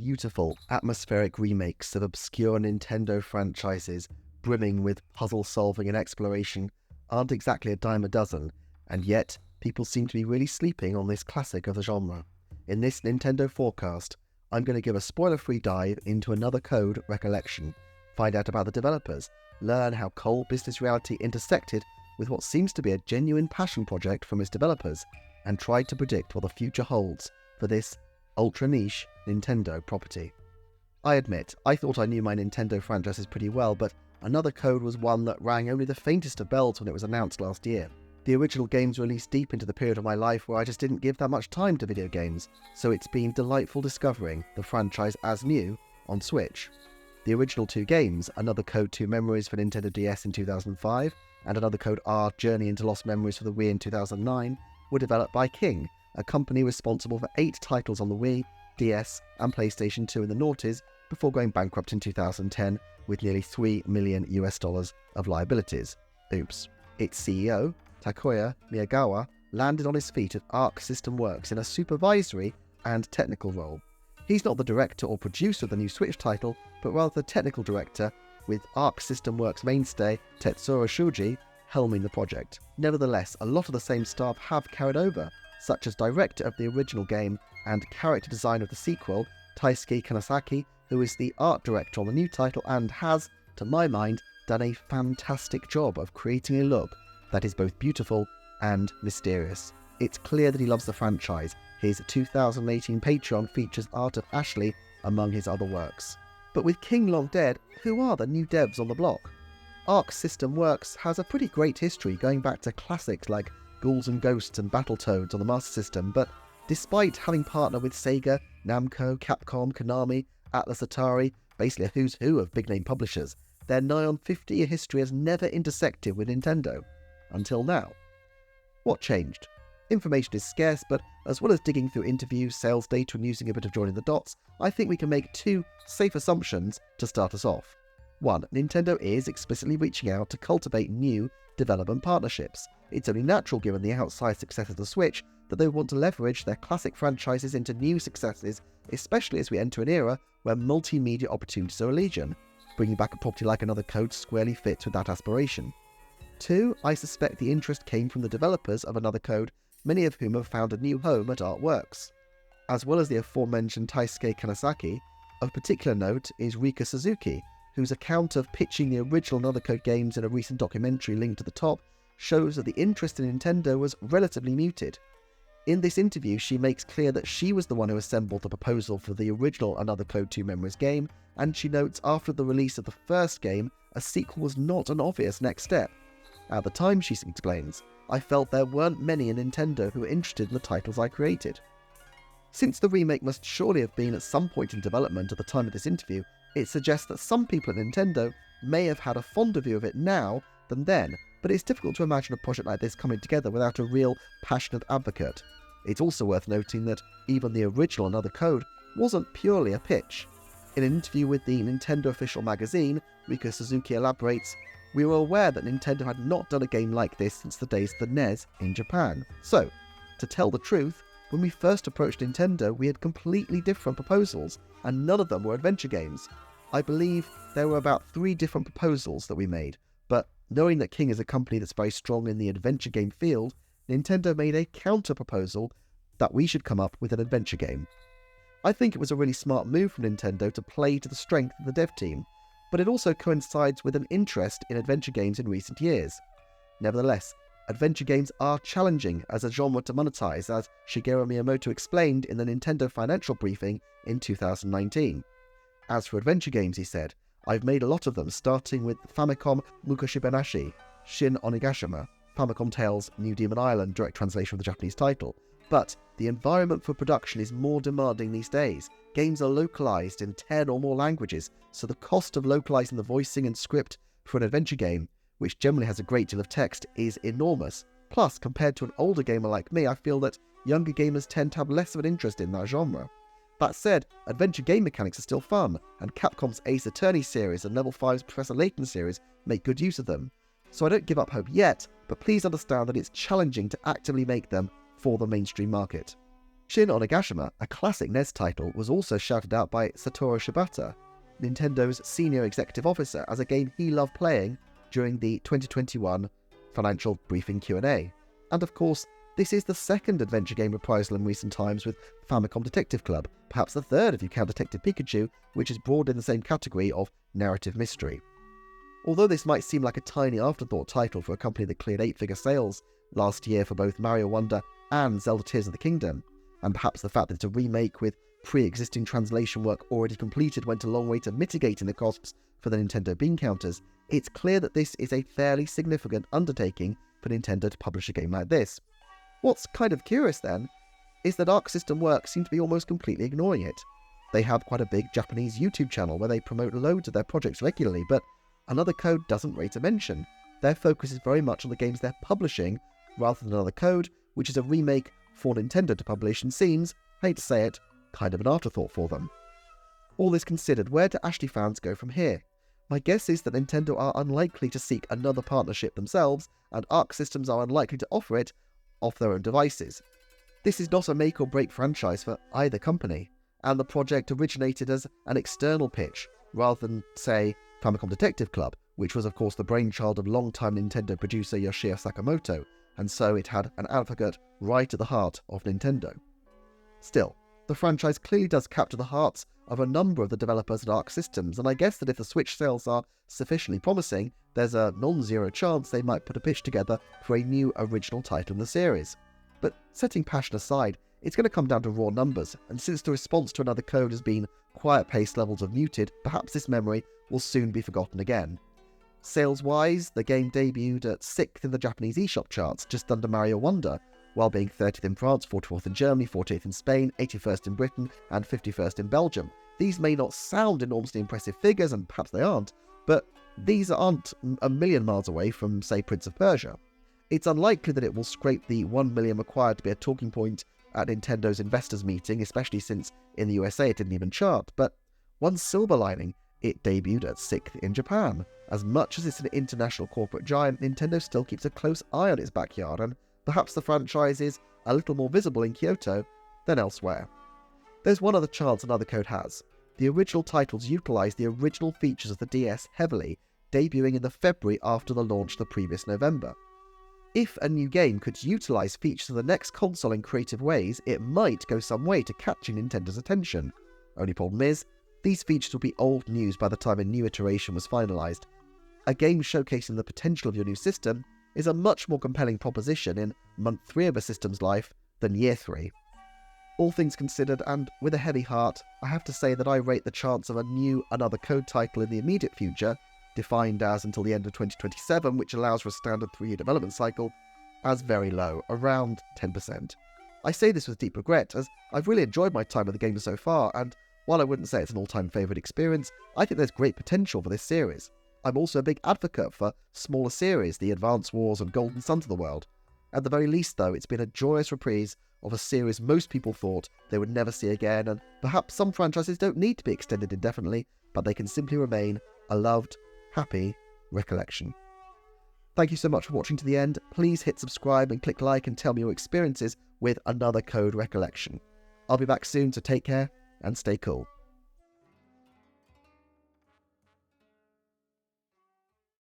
beautiful, atmospheric remakes of obscure Nintendo franchises brimming with puzzle solving and exploration aren't exactly a dime a dozen, and yet people seem to be really sleeping on this classic of the genre. In this Nintendo Forecast, I'm going to give a spoiler-free dive into Another Code Recollection, find out about the developers, learn how cold business reality intersected with what seems to be a genuine passion project from its developers, and try to predict what the future holds for this ultra-niche Nintendo property. I admit, I thought I knew my Nintendo franchises pretty well, but Another Code was one that rang only the faintest of bells when it was announced last year. The original games released deep into the period of my life where I just didn't give that much time to video games, so it's been delightful discovering the franchise as new on Switch. The original two games, Another Code 2 Memories for Nintendo DS in 2005 and Another Code R Journey into Lost Memories for the Wii in 2009, were developed by Cing, a company responsible for 8 titles on the Wii, DS and PlayStation 2 in the noughties before going bankrupt in 2010 with nearly $3 million of liabilities. Oops. Its CEO, Takuya Miyagawa, landed on his feet at Arc System Works in a supervisory and technical role. He's not the director or producer of the new Switch title, but rather the technical director, with Arc System Works mainstay Tetsuro Shuji helming the project. Nevertheless, a lot of the same staff have carried over, such as director of the original game and character designer of the sequel, Taisuke Kanazaki, who is the art director on the new title and has, to my mind, done a fantastic job of creating a look that is both beautiful and mysterious. It's clear that he loves the franchise. His 2018 Patreon features art of Ashley among his other works. But with Cing long dead, who are the new devs on the block? Arc System Works has a pretty great history going back to classics like Ghouls and Ghosts and Battletoads on the Master System, but despite having partnered with Sega, Namco, Capcom, Konami, Atlas Atari, basically a who's who of big-name publishers, their nigh on 50-year history has never intersected with Nintendo. Until now. What changed? Information is scarce, but as well as digging through interviews, sales data and using a bit of joining the dots, I think we can make 2 safe assumptions to start us off. 1. Nintendo is explicitly reaching out to cultivate new development partnerships. It's only natural given the outsized success of the Switch that they want to leverage their classic franchises into new successes, especially as we enter an era where multimedia opportunities are a legion. Bringing back a property like Another Code squarely fits with that aspiration. 2. I suspect the interest came from the developers of Another Code, many of whom have found a new home at Artworks. As well as the aforementioned Taisuke Kanazaki, of particular note is Rika Suzuki, whose account of pitching the original Another Code games in a recent documentary linked to the top shows that the interest in Nintendo was relatively muted. In this interview, she makes clear that she was the one who assembled the proposal for the original Another Code 2 Memories game, and she notes after the release of the first game, a sequel was not an obvious next step. At the time, she explains, I felt there weren't many in Nintendo who were interested in the titles I created. Since the remake must surely have been at some point in development at the time of this interview, it suggests that some people at Nintendo may have had a fonder view of it now than then, but it's difficult to imagine a project like this coming together without a real passionate advocate. It's also worth noting that even the original Another Code wasn't purely a pitch. In an interview with the Nintendo official magazine, Rika Suzuki elaborates, we were aware that Nintendo had not done a game like this since the days of the NES in Japan. So, to tell the truth, when we first approached Nintendo, we had completely different proposals, and none of them were adventure games. I believe there were about 3 different proposals that we made, but knowing that Cing is a company that's very strong in the adventure game field, Nintendo made a counter-proposal that we should come up with an adventure game. I think it was a really smart move from Nintendo to play to the strength of the dev team, but it also coincides with an interest in adventure games in recent years. Nevertheless, adventure games are challenging as a genre to monetize, as Shigeru Miyamoto explained in the Nintendo financial briefing in 2019. As for adventure games, he said, I've made a lot of them, starting with Famicom Mukushibenashi, Shin Onigashima, Famicom Tales New Demon Island, direct translation of the Japanese title. But the environment for production is more demanding these days. Games are localized in 10 or more languages, so the cost of localizing the voicing and script for an adventure game, which generally has a great deal of text, is enormous. Plus, compared to an older gamer like me, I feel that younger gamers tend to have less of an interest in that genre. That said, adventure game mechanics are still fun, and Capcom's Ace Attorney series and Level 5's Professor Layton series make good use of them. So I don't give up hope yet, but please understand that it's challenging to actively make them for the mainstream market. Shin Onigashima, a classic NES title, was also shouted out by Satoru Shibata, Nintendo's senior executive officer, as a game he loved playing during the 2021 financial briefing Q&A. And of course, this is the second adventure game reprisal in recent times with Famicom Detective Club, perhaps the third if you count Detective Pikachu, which is broadly in the same category of narrative mystery. Although this might seem like a tiny afterthought title for a company that cleared 8-figure sales last year for both Mario Wonder and Zelda Tears of the Kingdom, and perhaps the fact that it's a remake with pre-existing translation work already completed went a long way to mitigating the costs for the Nintendo bean counters, it's clear that this is a fairly significant undertaking for Nintendo to publish a game like this. What's kind of curious then, is that Arc System Works seem to be almost completely ignoring it. They have quite a big Japanese YouTube channel where they promote loads of their projects regularly, but Another Code doesn't rate a mention. Their focus is very much on the games they're publishing, rather than Another Code, which is a remake for Nintendo to publish and seems, hate to say it, kind of an afterthought for them. All this considered, where do Ashley fans go from here? My guess is that Nintendo are unlikely to seek another partnership themselves, and Arc Systems are unlikely to offer it off their own devices. This is not a make or break franchise for either company, and the project originated as an external pitch, rather than, say, Famicom Detective Club, which was of course the brainchild of longtime Nintendo producer Yoshio Sakamoto, and so it had an advocate right at the heart of Nintendo. Still, the franchise clearly does capture the hearts of a number of the developers at Arc Systems, and I guess that if the Switch sales are sufficiently promising, there's a non-zero chance they might put a pitch together for a new original title in the series. But setting passion aside, it's going to come down to raw numbers, and since the response to Another Code has been quiet pace levels of muted, perhaps this memory will soon be forgotten again. Sales-wise, the game debuted at 6th in the Japanese eShop charts, just under Mario Wonder, while being 30th in France, 44th in Germany, 48th in Spain, 81st in Britain, and 51st in Belgium. These may not sound enormously impressive figures, and perhaps they aren't, but these aren't a million miles away from, say, Prince of Persia. It's unlikely that it will scrape the 1 million required to be a talking point at Nintendo's investors meeting, especially since in the USA it didn't even chart, but one silver lining, it debuted at 6th in Japan. As much as it's an international corporate giant, Nintendo still keeps a close eye on its backyard, and perhaps the franchise is a little more visible in Kyoto than elsewhere. There's one other chance Another Code has. The original titles utilise the original features of the DS heavily, debuting in the February after the launch the previous November. If a new game could utilise features of the next console in creative ways, it might go some way to catching Nintendo's attention. Only problem is, these features will be old news by the time a new iteration was finalised. A game showcasing the potential of your new system is a much more compelling proposition in month 3 of a system's life than year 3. All things considered, and with a heavy heart, I have to say that I rate the chance of a new Another Code title in the immediate future, defined as until the end of 2027, which allows for a standard 3-year development cycle, as very low, around 10%. I say this with deep regret, as I've really enjoyed my time with the game so far, and while I wouldn't say it's an all-time favourite experience, I think there's great potential for this series. I'm also a big advocate for smaller series, the Advance Wars and Golden Sons of the world. At the very least, though, it's been a joyous reprise of a series most people thought they would never see again, and perhaps some franchises don't need to be extended indefinitely, but they can simply remain a loved, happy recollection. Thank you so much for watching to the end. Please hit subscribe and click like and tell me your experiences with Another Code Recollection. I'll be back soon, so take care and stay cool.